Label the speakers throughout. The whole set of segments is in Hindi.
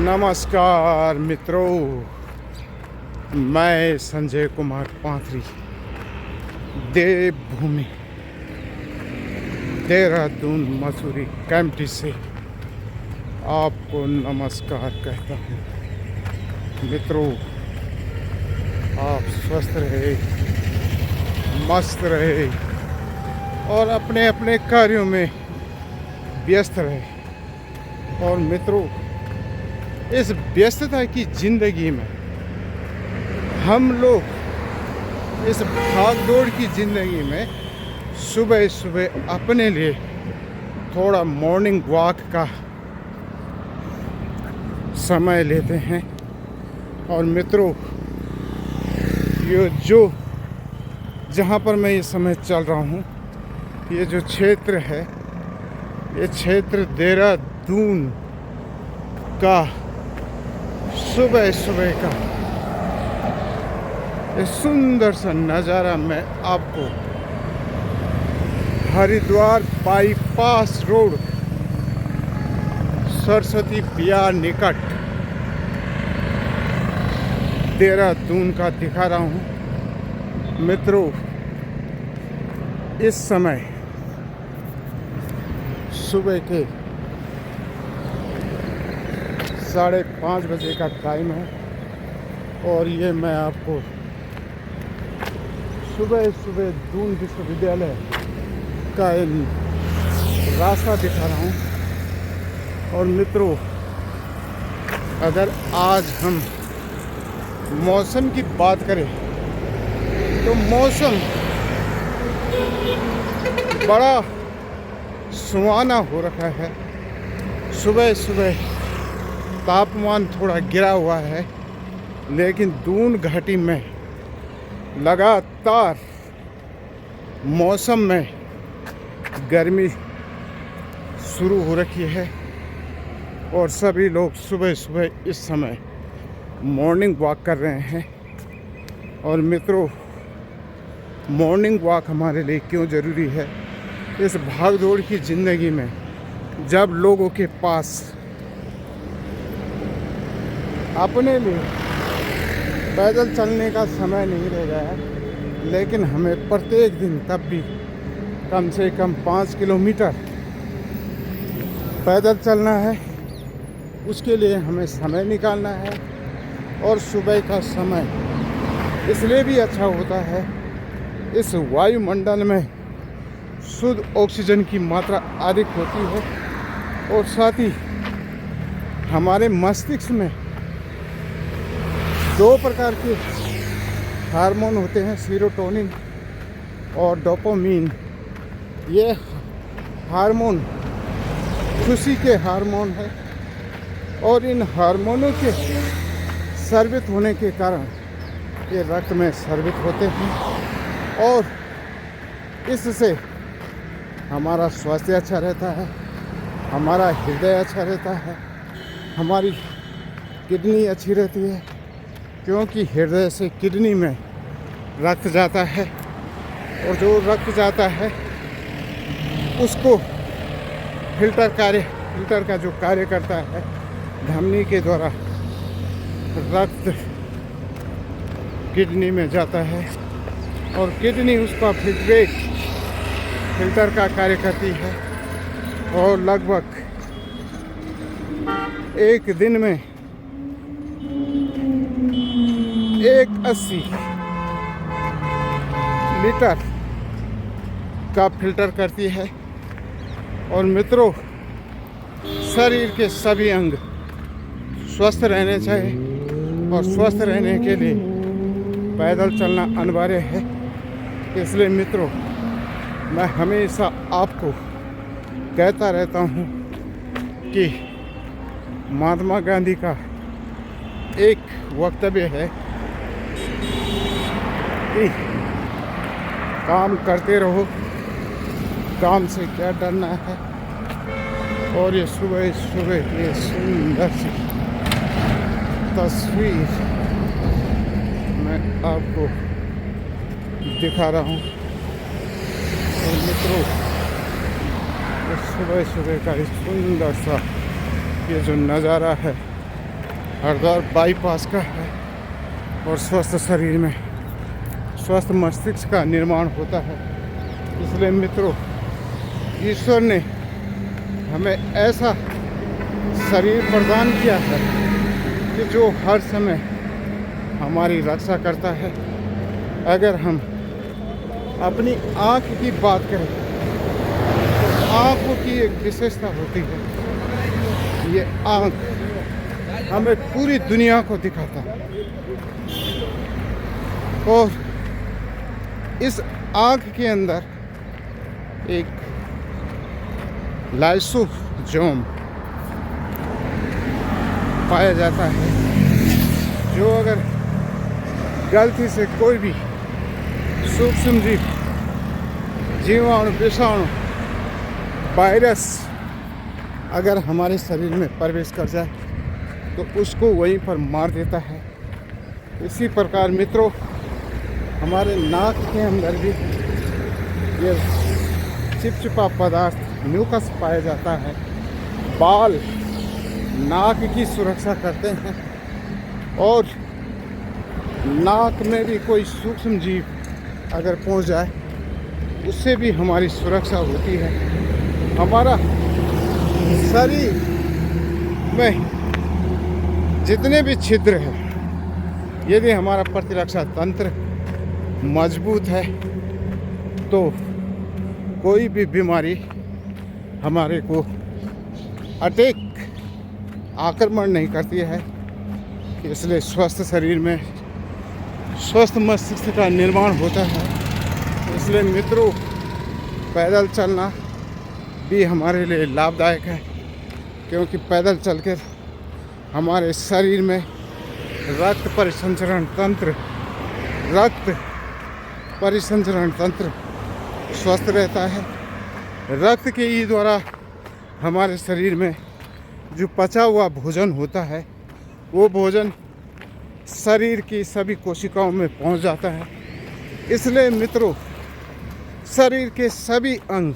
Speaker 1: नमस्कार मित्रों, मैं संजय कुमार पाथरी, देवभूमि देहरादून मसूरी कैंपटी से आपको नमस्कार कहता हूँ। मित्रों, आप स्वस्थ रहे, मस्त रहे और अपने अपने कार्यों में व्यस्त रहे। और मित्रों, इस व्यस्तता की ज़िंदगी में हम लोग इस भागदौड़ की ज़िंदगी में सुबह सुबह अपने लिए थोड़ा मॉर्निंग वॉक का समय लेते हैं। और मित्रों, ये जहाँ पर मैं इस समय चल रहा हूँ, ये जो क्षेत्र है, ये क्षेत्र देहरादून का सुबह सुबह का ये सुंदर सा नज़ारा मैं आपको हरिद्वार बाईपास रोड सरस्वती बिहार निकट देहरादून का दिखा रहा हूँ। मित्रों, इस समय सुबह के 5:30 बजे का टाइम है और ये मैं आपको सुबह सुबह दून विश्वविद्यालय का रास्ता दिखा रहा हूँ। और मित्रों, अगर आज हम मौसम की बात करें तो मौसम बड़ा सुहाना हो रखा है। सुबह सुबह तापमान थोड़ा गिरा हुआ है, लेकिन दून घाटी में लगातार मौसम में गर्मी शुरू हो रखी है और सभी लोग सुबह सुबह इस समय मॉर्निंग वॉक कर रहे हैं। और मित्रों, मॉर्निंग वॉक हमारे लिए क्यों ज़रूरी है? इस भागदौड़ की ज़िंदगी में जब लोगों के पास अपने लिए पैदल चलने का समय नहीं रह गया है, लेकिन हमें प्रत्येक दिन तब भी कम से कम 5 किलोमीटर पैदल चलना है। उसके लिए हमें समय निकालना है। और सुबह का समय इसलिए भी अच्छा होता है, इस वायुमंडल में शुद्ध ऑक्सीजन की मात्रा अधिक होती है और साथ ही हमारे मस्तिष्क में 2 प्रकार के हार्मोन होते हैं, सीरोटोनिन और डोपामिन। ये हार्मोन खुशी के हार्मोन है और इन हार्मोनों के स्रावित होने के कारण ये रक्त में स्रावित होते हैं और इससे हमारा स्वास्थ्य अच्छा रहता है, हमारा हृदय अच्छा रहता है, हमारी किडनी अच्छी रहती है, क्योंकि हृदय से किडनी में रक्त जाता है और जो रक्त जाता है उसको फिल्टर का जो कार्य करता है, धमनी के द्वारा रक्त किडनी में जाता है और किडनी उसका फिल्टर का कार्य करती है और लगभग एक दिन में 180 लीटर का फिल्टर करती है। और मित्रों, शरीर के सभी अंग स्वस्थ रहने चाहिए और स्वस्थ रहने के लिए पैदल चलना अनिवार्य है। इसलिए मित्रों, मैं हमेशा आपको कहता रहता हूँ कि महात्मा गांधी का एक वक्तव्य है कि काम करते रहो, काम से क्या डरना है। और ये सुबह सुबह ये सुंदर सी तस्वीर मैं आपको दिखा रहा हूँ। और मित्रों, सुबह सुबह का ये सुंदर सा ये जो नज़ारा है, हरिद्वार बाईपास का है और स्वस्थ शरीर में स्वस्थ मस्तिष्क का निर्माण होता है। इसलिए मित्रों, ईश्वर ने हमें ऐसा शरीर प्रदान किया है कि जो हर समय हमारी रक्षा करता है। अगर हम अपनी आँख की बात करें तो आँखों की एक विशेषता होती है, ये आँख हमें पूरी दुनिया को दिखाता है और इस आँख के अंदर एक लाइसोसोम पाया जाता है, जो अगर गलती से कोई भी सूक्ष्म जीव, जीवाणु, विषाणु, वायरस अगर हमारे शरीर में प्रवेश कर जाए तो उसको वहीं पर मार देता है। इसी प्रकार मित्रों, हमारे नाक के अंदर भी ये चिपचिपा पदार्थ म्यूकस पाया जाता है। बाल नाक की सुरक्षा करते हैं और नाक में भी कोई सूक्ष्म जीव अगर पहुंच जाए उससे भी हमारी सुरक्षा होती है। हमारा शरीर में जितने भी छिद्र हैं, यदि हमारा प्रतिरक्षा तंत्र मजबूत है तो कोई भी बीमारी हमारे को आक्रमण नहीं करती है। इसलिए स्वस्थ शरीर में स्वस्थ मस्तिष्क का निर्माण होता है। इसलिए मित्रों, पैदल चलना भी हमारे लिए लाभदायक है, क्योंकि पैदल चलकर हमारे शरीर में रक्त परिसंचरण तंत्र स्वस्थ रहता है। रक्त के ई द्वारा हमारे शरीर में जो पचा हुआ भोजन होता है, वो भोजन शरीर की सभी कोशिकाओं में पहुंच जाता है। इसलिए मित्रों, शरीर के सभी अंग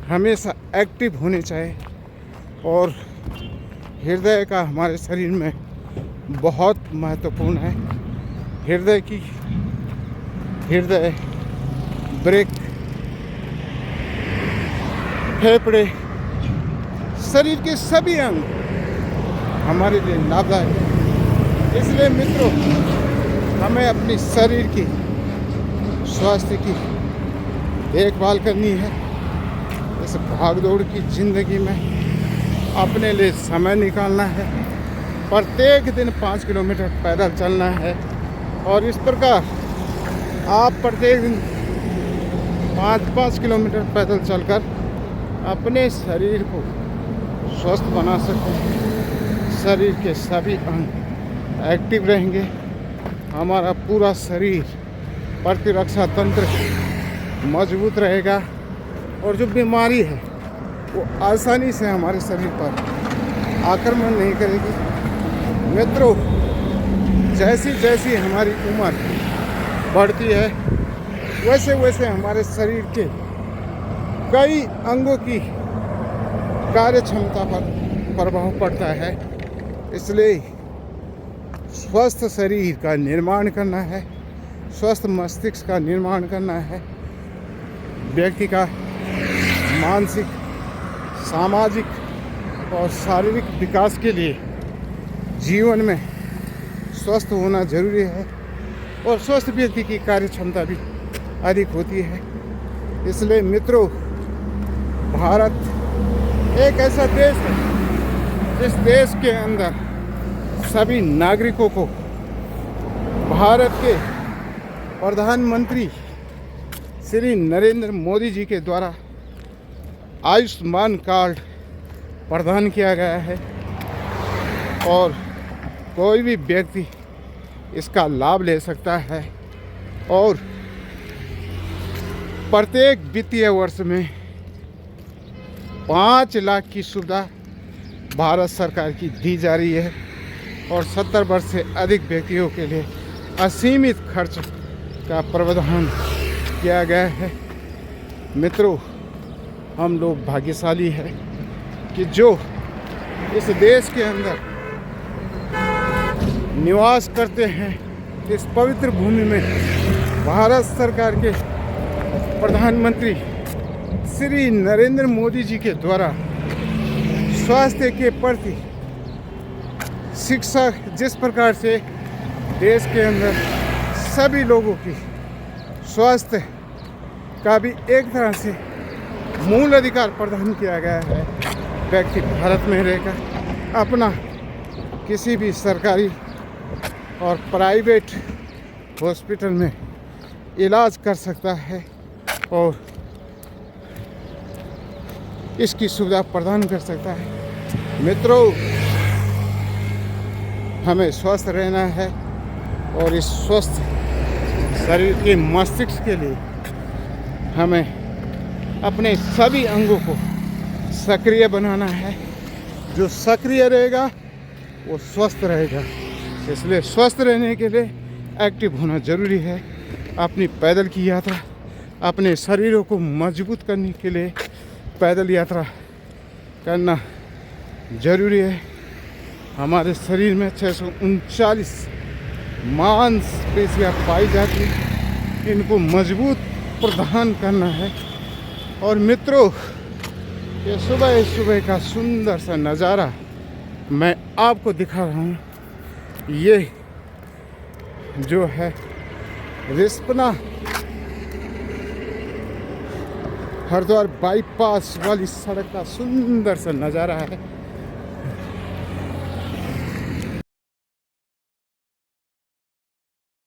Speaker 1: हमेशा एक्टिव होने चाहिए और हृदय का हमारे शरीर में बहुत महत्वपूर्ण है। हृदय, ब्रेक, फेफड़े, शरीर के सभी अंग हमारे लिए लाभदायक है। इसलिए मित्रों, हमें अपनी शरीर की स्वास्थ्य की देखभाल करनी है। इस भागदौड़ की ज़िंदगी में अपने लिए समय निकालना है। प्रत्येक दिन 5 किलोमीटर पैदल चलना है और इस प्रकार आप प्रत्येक दिन 5-5 किलोमीटर पैदल चलकर अपने शरीर को स्वस्थ बना सकते हैं। शरीर के सभी अंग एक्टिव रहेंगे, हमारा पूरा शरीर प्रतिरक्षा तंत्र मजबूत रहेगा और जो बीमारी है वो आसानी से हमारे शरीर पर आक्रमण नहीं करेगी। मित्रों, जैसी जैसी हमारी उम्र बढ़ती है वैसे वैसे हमारे शरीर के कई अंगों की कार्य क्षमता पर प्रभाव पड़ता है। इसलिए स्वस्थ शरीर का निर्माण करना है, स्वस्थ मस्तिष्क का निर्माण करना है। व्यक्ति का मानसिक, सामाजिक और शारीरिक विकास के लिए जीवन में स्वस्थ होना जरूरी है और स्वस्थ व्यक्ति की कार्य क्षमता भी अधिक होती है। इसलिए मित्रों, भारत एक ऐसा देश है जिस देश के अंदर सभी नागरिकों को भारत के प्रधानमंत्री श्री नरेंद्र मोदी जी के द्वारा आयुष्मान कार्ड प्रदान किया गया है और कोई भी व्यक्ति इसका लाभ ले सकता है और प्रत्येक वित्तीय वर्ष में 5 लाख की सुविधा भारत सरकार की दी जा रही है और 70 वर्ष से अधिक व्यक्तियों के लिए असीमित खर्च का प्रावधान किया गया है। मित्रों, हम लोग भाग्यशाली हैं कि जो इस देश के अंदर निवास करते हैं इस पवित्र भूमि में भारत सरकार के प्रधानमंत्री श्री नरेंद्र मोदी जी के द्वारा स्वास्थ्य के प्रति शिक्षा जिस प्रकार से देश के अंदर सभी लोगों की स्वास्थ्य का भी एक तरह से मूल अधिकार प्रदान किया गया है। व्यक्ति भारत में रहकर अपना किसी भी सरकारी और प्राइवेट हॉस्पिटल में इलाज कर सकता है और इसकी सुविधा प्रदान कर सकता है। मित्रों, हमें स्वस्थ रहना है और इस स्वस्थ शरीर के मस्तिष्क के लिए हमें अपने सभी अंगों को सक्रिय बनाना है। जो सक्रिय रहेगा वो स्वस्थ रहेगा। इसलिए स्वस्थ रहने के लिए एक्टिव होना ज़रूरी है। अपनी पैदल की यात्रा अपने शरीरों को मजबूत करने के लिए पैदल यात्रा करना ज़रूरी है। हमारे शरीर में 639 मांसपेशियाँ पाई जाती हैं, इनको मजबूत प्रदान करना है। और मित्रों, ये सुबह सुबह का सुंदर सा नज़ारा मैं आपको दिखा रहा हूँ। ये जो है रिस्पना हरिद्वार बाईपास वाली सड़क का सुंदर सा नज़ारा है।